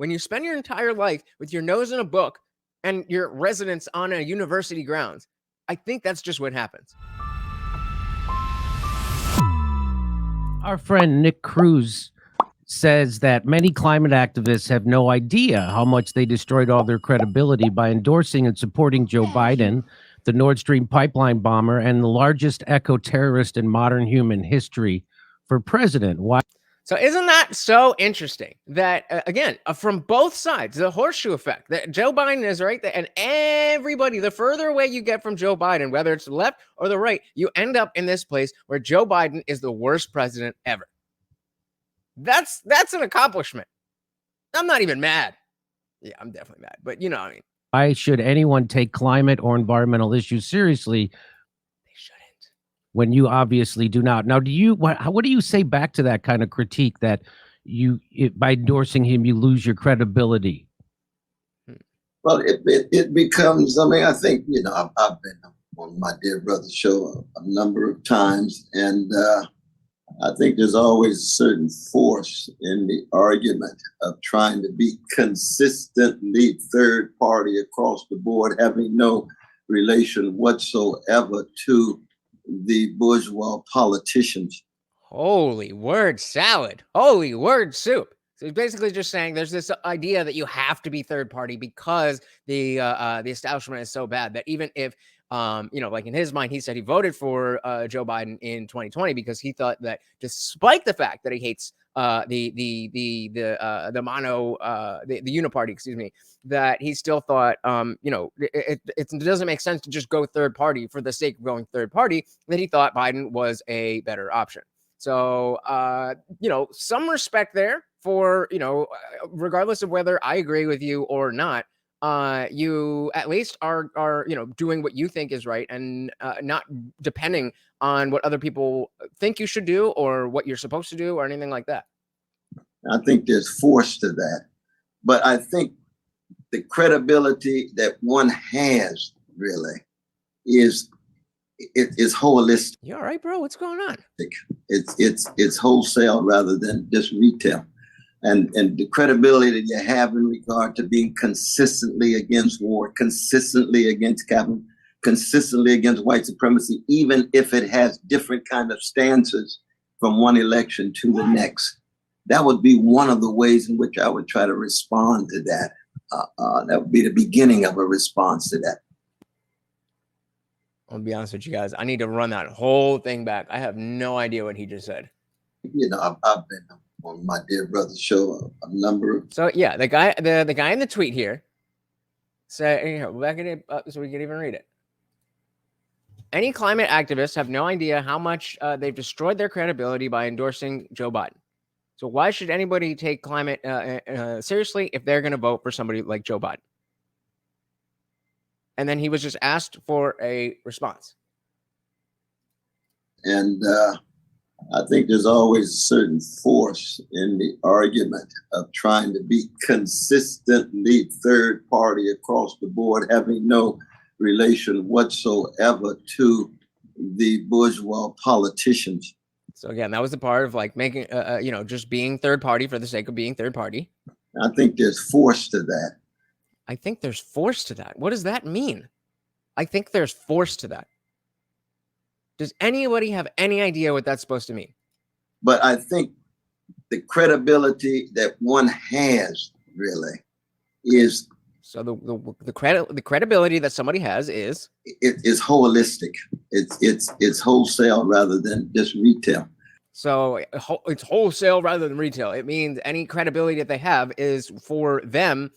when you spend your entire life with your nose in a book and your residence on a university grounds. I think that's just what happens. Our friend Nick Cruz says that many climate activists have no idea how much they destroyed all their credibility by endorsing and supporting Joe Biden, the Nord Stream pipeline bomber, and the largest eco-terrorist in modern human history, for president. Why? So isn't that so interesting that, again, from both sides, the horseshoe effect, that Joe Biden is right there, and everybody, the further away you get from Joe Biden, whether it's the left or the right, you end up in this place where Joe Biden is the worst president ever. That's an accomplishment. I'm not even mad. Yeah, I'm definitely mad, but you know what I mean. Why should anyone take climate or environmental issues seriously? They shouldn't. When you obviously do not. Now, what do you say back to that kind of critique that by endorsing him, you lose your credibility? Well, it becomes, I mean, I think, you know, I've been on my dear brother's show a number of times, and I think there's always a certain force in the argument of trying to be consistently third party across the board, having no relation whatsoever to the bourgeois politicians. Holy word salad. Holy word soup. So he's basically just saying there's this idea that you have to be third party because the establishment is so bad that even if you know, like in his mind, he said he voted for Joe Biden in 2020 because he thought that, despite the fact that he hates the uniparty, excuse me, that he still thought, you know, it doesn't make sense to just go third party for the sake of going third party, that he thought Biden was a better option. So, you know, some respect there for, you know, regardless of whether I agree with you or not. You at least are you know, doing what you think is right and not depending on what other people think you should do or what you're supposed to do or anything like that. I think there's force to that, but I think the credibility that one has really is holistic. You all right, bro? What's going on? It's wholesale rather than just retail. And the credibility that you have in regard to being consistently against war, consistently against capital, consistently against white supremacy, even if it has different kind of stances from one election to the next. That would be one of the ways in which I would try to respond to that. That would be the beginning of a response to that. I'll be honest with you guys. I need to run that whole thing back. I have no idea what he just said. You know, I've been on my dear brother's show a number of. So yeah, the guy in the tweet here said, you know, back it up so we can even read it. Any climate activists have no idea how much they've destroyed their credibility by endorsing Joe Biden. So why should anybody take climate seriously if they're going to vote for somebody like Joe Biden? And then he was just asked for a response. And I think there's always a certain force in the argument of trying to be consistently third party across the board, having no relation whatsoever to the bourgeois politicians. So again, that was the part of like making, you know, just being third party for the sake of being third party. I think there's force to that. I think there's force to that. What does that mean? I think there's force to that. Does anybody have any idea what that's supposed to mean? But I think the credibility that one has really is. So the credibility that somebody has is holistic. It's wholesale rather than just retail. So it's wholesale rather than retail. It means any credibility that they have is for them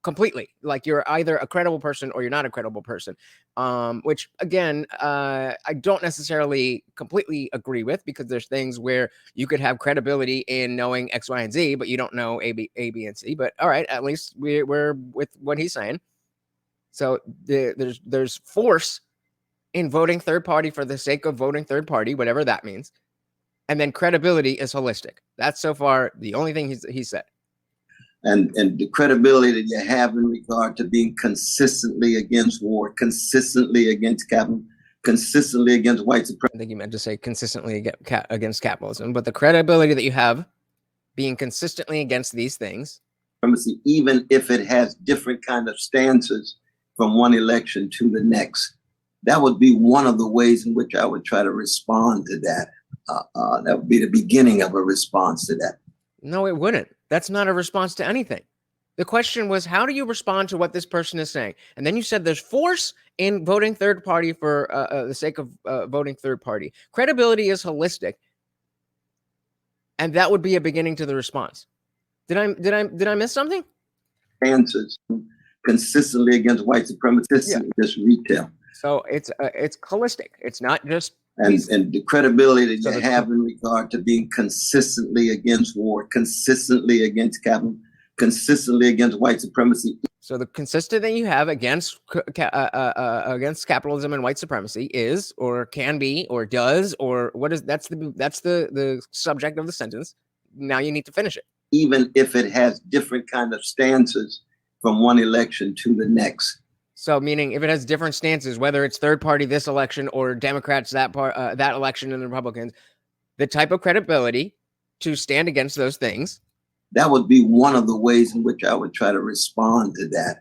completely. Like you're either a credible person or you're not a credible person. Which again, I don't necessarily completely agree with, because there's things where you could have credibility in knowing X, Y, and Z, but you don't know A, B, and C. But all right, at least we're with what he's saying. So there's force in voting third party for the sake of voting third party, whatever that means. And then credibility is holistic. That's so far the only thing he said. And the credibility that you have in regard to being consistently against war, consistently against capital, consistently against white supremacy. I think you meant to say consistently against capitalism, but the credibility that you have being consistently against these things, even if it has different kind of stances from one election to the next. That would be one of the ways in which I would try to respond to that. That would be the beginning of a response to that. No, it wouldn't. That's not a response to anything. The question was, how do you respond to what this person is saying? And then you said there's force in voting third party for the sake of voting third party. Credibility is holistic, and that would be a beginning to the response. Did I miss something? Answers consistently against white supremacy, just retail. So it's holistic. It's not just and the credibility that you have in regard to being consistently against war, consistently against capital, consistently against white supremacy. So the consistent that you have against capitalism and white supremacy is, or can be, or does, or what is, that's the subject of the sentence. Now you need to finish it. Even if it has different kind of stances from one election to the next. So meaning if it has different stances, whether it's third party this election or Democrats that election and the Republicans, the type of credibility to stand against those things. That would be one of the ways in which I would try to respond to that.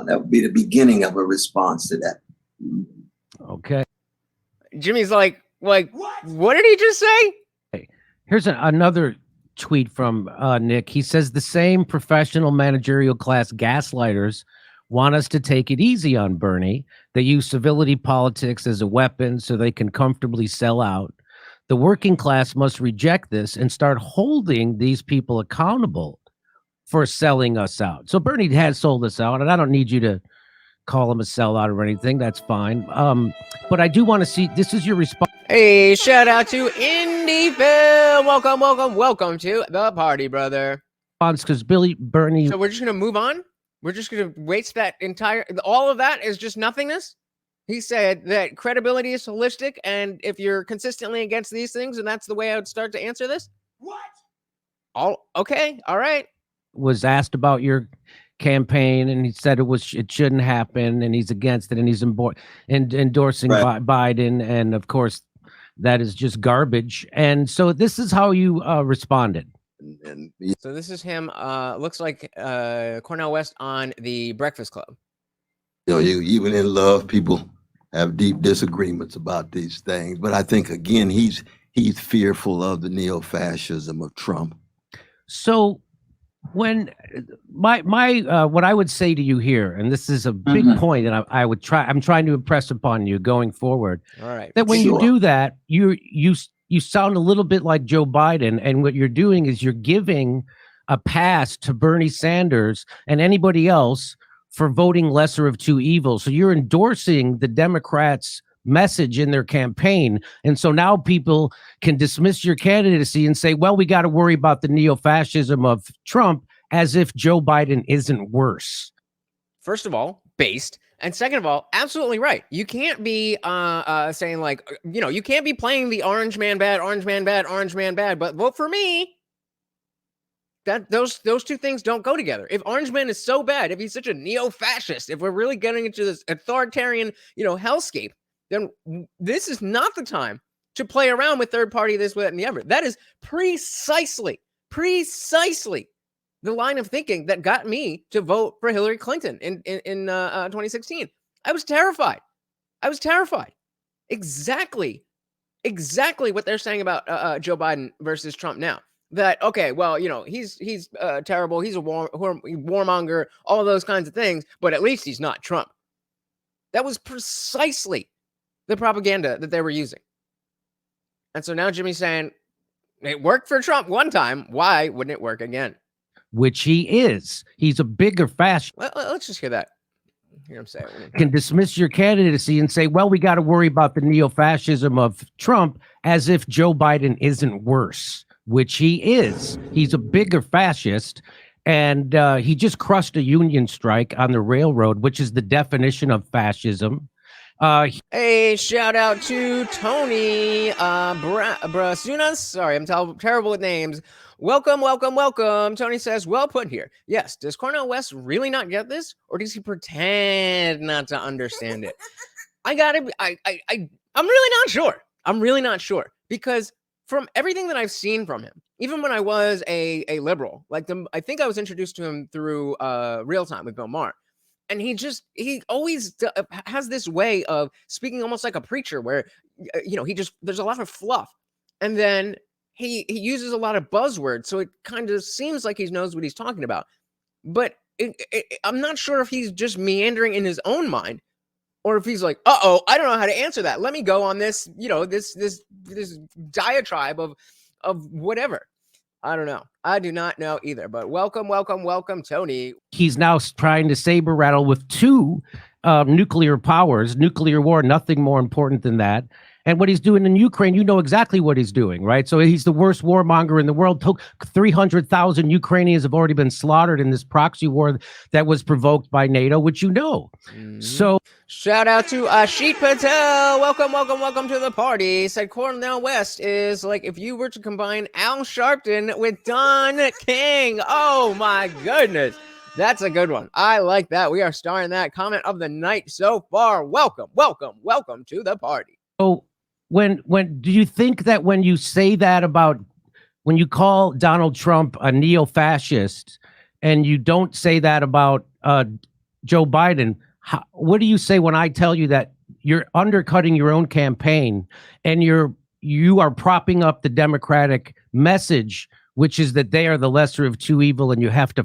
That would be the beginning of a response to that. Okay. Jimmy's like, what did he just say? Hey, here's another tweet from Nick. He says the same professional managerial class gaslighters want us to take it easy on Bernie. They use civility politics as a weapon so they can comfortably sell out. The working class must reject this and start holding these people accountable for selling us out. So Bernie has sold us out, and I don't need you to call him a sellout or anything. That's fine. But I do want to see, this is your response. Hey, shout out to Indyville. Welcome to the party, brother. Because Bernie. So we're just going to move on? We're just going to waste that all of that is just nothingness? He said that credibility is holistic, and if you're consistently against these things, and that's the way I would start to answer this? What? Okay, all right. Was asked about your campaign, and he said it shouldn't happen, and he's against it, and he's endorsing Biden, and of course, that is just garbage. And so this is how you responded. So this is him. Looks like Cornel West on the Breakfast Club. You know, even in love, people have deep disagreements about these things. But I think, again, he's fearful of the neo-fascism of Trump. So when what I would say to you here, and this is a big point, and I'm trying to impress upon you going forward. All right. That when you do that, you sound a little bit like Joe Biden, and what you're doing is you're giving a pass to Bernie Sanders and anybody else for voting lesser of two evils. So you're endorsing the Democrats' message in their campaign. And so now people can dismiss your candidacy and say, well, we got to worry about the neo-fascism of Trump, as if Joe Biden isn't worse. First of all, based. And second of all, absolutely right. You can't be saying like, you can't be playing the orange man bad, but vote for me. That those two things don't go together. If Orange Man is so bad, if he's such a neo-fascist, if we're really getting into this authoritarian, hellscape, then this is not the time to play around with third party this, that, and the other. That is precisely the line of thinking that got me to vote for Hillary Clinton in 2016. I was terrified. Exactly what they're saying about Joe Biden versus Trump now. That, okay, well, he's terrible. He's a warmonger, all those kinds of things, but at least he's not Trump. That was precisely the propaganda that they were using. And so now Jimmy's saying, it worked for Trump one time. Why wouldn't it work again? Which he is. He's a bigger fascist. Let's just hear that. Hear him say it. Can dismiss your candidacy and say, well, we got to worry about the neo-fascism of Trump, as if Joe Biden isn't worse. Which he is. He's a bigger fascist, and he just crushed a union strike on the railroad, which is the definition of fascism. Hey, shout out to Tony Brasunas. Sorry, I'm terrible with names. Welcome. Tony says, well put here. Yes, does Cornel West really not get this, or does he pretend not to understand it? I'm really not sure. Because from everything that I've seen from him, even when I was a liberal, like I think I was introduced to him through Real Time with Bill Maher. And he always has this way of speaking almost like a preacher where, there's a lot of fluff. And then he uses a lot of buzzwords. So it kind of seems like he knows what he's talking about. But I'm not sure if he's just meandering in his own mind or if he's like, uh-oh, I don't know how to answer that. Let me go on this, this diatribe of whatever. I don't know. I do not know either, but welcome, Tony. He's now trying to saber rattle with two nuclear powers, nuclear war, nothing more important than that. And what he's doing in Ukraine, you know exactly what he's doing, right? So he's the worst warmonger in the world. 300,000 Ukrainians have already been slaughtered in this proxy war that was provoked by NATO, which you know. So shout out to Ashit Patel. Welcome to the party. Said Cornel West is like if you were to combine Al Sharpton with Don King. Oh my goodness. That's a good one. I like that. We are starring that comment of the night so far. Welcome to the party. So when do you think that when you say that about when you call Donald Trump a neo-fascist and you don't say that about Joe Biden, what do you say when I tell you that you're undercutting your own campaign and you are propping up the Democratic message, which is that they are the lesser of two evil and you have to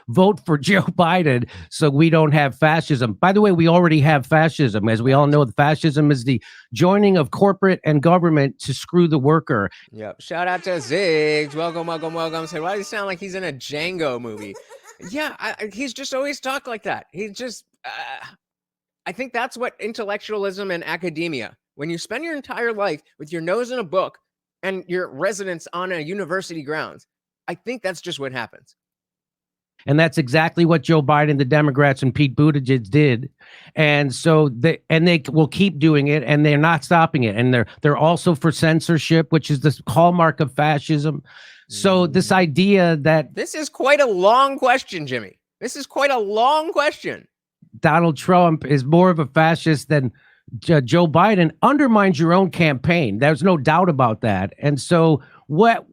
vote for Joe Biden so we don't have fascism. By the way, we already have fascism. As we all know, fascism is the joining of corporate and government to screw the worker. Yep. Shout out to Ziggs. Welcome. Say, why does he sound like he's in a Django movie? Yeah, he's just always talked like that. He's just, I think that's what intellectualism and academia, when you spend your entire life with your nose in a book, and your residence on a university grounds, I think that's just what happens. And that's exactly what Joe Biden, the Democrats, and Pete Buttigieg did. And so they will keep doing it, and they're not stopping it. And they're also for censorship, which is the hallmark of fascism. So this idea that this is quite a long question, Jimmy. This is quite a long question. Donald Trump is more of a fascist than Joe Biden undermines your own campaign. There's no doubt about that. And so what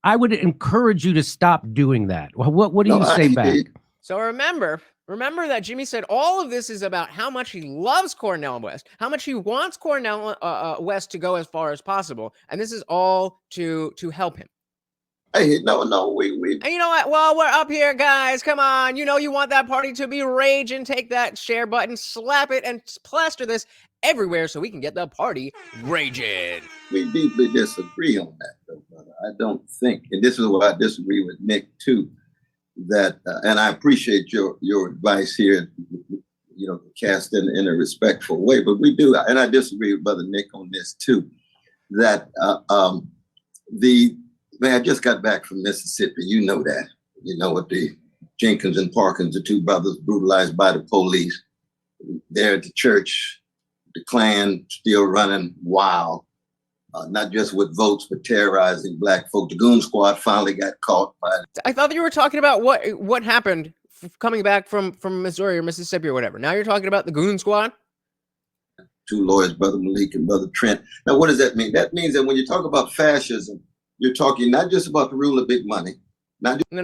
I would encourage you to stop doing that. What do you say back? So remember that Jimmy said all of this is about how much he loves Cornel West, how much he wants Cornel West to go as far as possible. And this is all to help him. Hey, no, we. And you know what? Well, we're up here, guys. Come on. You know you want that party to be raging. Take that share button, slap it, and plaster this everywhere so we can get the party raging. We deeply disagree on that, though, brother. I don't think, and this is what I disagree with Nick too, that, and I appreciate your advice here, cast in a respectful way, but we do, and I disagree with Brother Nick on this too, that I just got back from Mississippi. You know that. You know what the Jenkins and Parkins, the two brothers brutalized by the police. There at the church, the Klan still running wild, not just with votes, but terrorizing black folk. The goon squad finally got caught by. I thought you were talking about what happened coming back from Missouri or Mississippi or whatever. Now you're talking about the goon squad? Two lawyers, Brother Malik and Brother Trent. Now, what does that mean? That means that when you talk about fascism, you're talking not just about the rule of big money. No. We're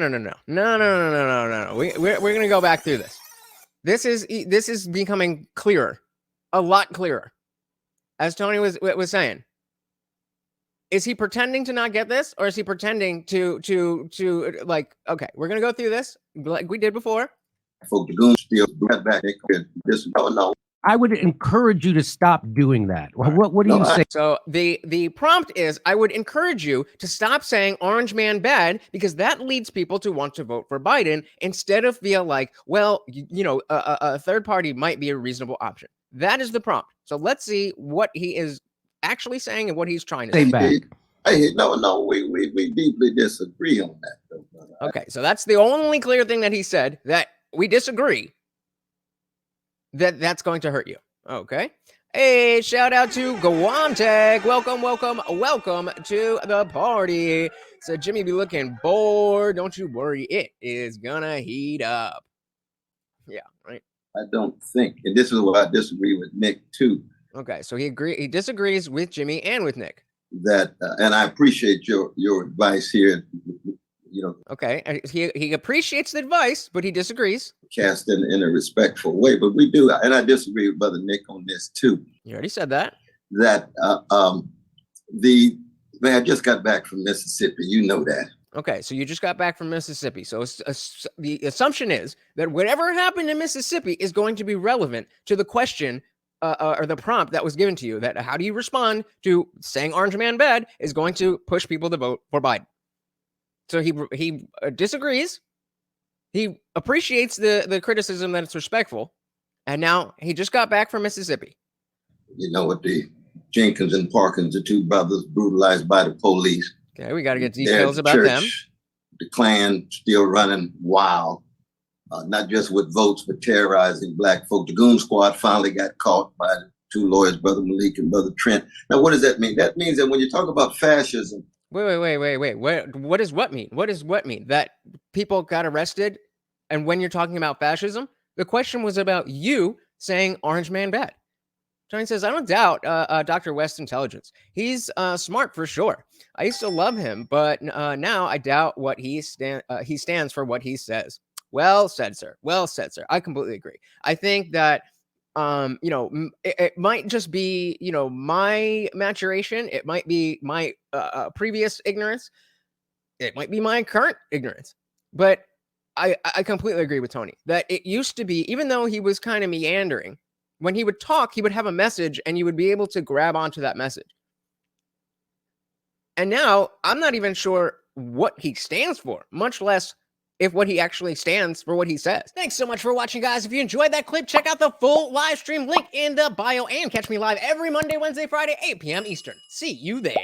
gonna go back through this. This is becoming clearer, a lot clearer. As Tony was saying, is he pretending to not get this, or is he pretending to like, okay, we're gonna go through this like we did before? Folk, the goons still back. No. I would encourage you to stop doing that. What do you say? So the prompt is, I would encourage you to stop saying orange man bad, because that leads people to want to vote for Biden instead of feel like, well, a third party might be a reasonable option. That is the prompt. So let's see what he is actually saying and what he's trying to say back. Hey, no, we deeply disagree on that, though, brother. Okay, so that's the only clear thing that he said, that we disagree. That's going to hurt you. Okay. Hey, shout out to Gwantek. Welcome to the party. So Jimmy be looking bored. Don't you worry. It is gonna heat up. Yeah, right. I don't think, and this is what I disagree with Nick too. Okay, so he disagrees with Jimmy and with Nick. that, and I appreciate your advice here. You know, Okay, he appreciates the advice, but he disagrees. cast in a respectful way. But we do, and I disagree with Brother Nick on this too. You already said that. That I just got back from Mississippi. You know that. Okay, so you just got back from Mississippi. So the assumption is that whatever happened in Mississippi is going to be relevant to the question or the prompt that was given to you. That how do you respond to saying Orange Man bad is going to push people to vote for Biden. So he disagrees. He appreciates the criticism that it's respectful, and now he just got back from Mississippi. You know what, the Jenkins and Parkins, the two brothers brutalized by the police. Okay, we got to get details about them. The Klan still running wild, not just with votes, but terrorizing black folk. The Goon Squad finally got caught by the two lawyers, Brother Malik and Brother Trent. Now, what does that mean? That means that when you talk about fascism, Wait. What does what mean? What does what mean? That people got arrested, and when you're talking about fascism, the question was about you saying Orange Man bad. Johnny says, I don't doubt Dr. West's intelligence. He's smart for sure. I used to love him, but now I doubt what he stands for what he says. Well said, sir. Well said, sir. I completely agree. I think that, it might just be, my maturation. It might be my previous ignorance. It might be my current ignorance. But I completely agree with Tony that it used to be, even though he was kind of meandering, when he would talk, he would have a message and you would be able to grab onto that message. And now I'm not even sure what he stands for, much less if what he actually stands for what he says. Thanks so much for watching, guys. If you enjoyed that clip, check out the full live stream link in the bio and catch me live every Monday, Wednesday, Friday, 8 p.m. Eastern. See you there.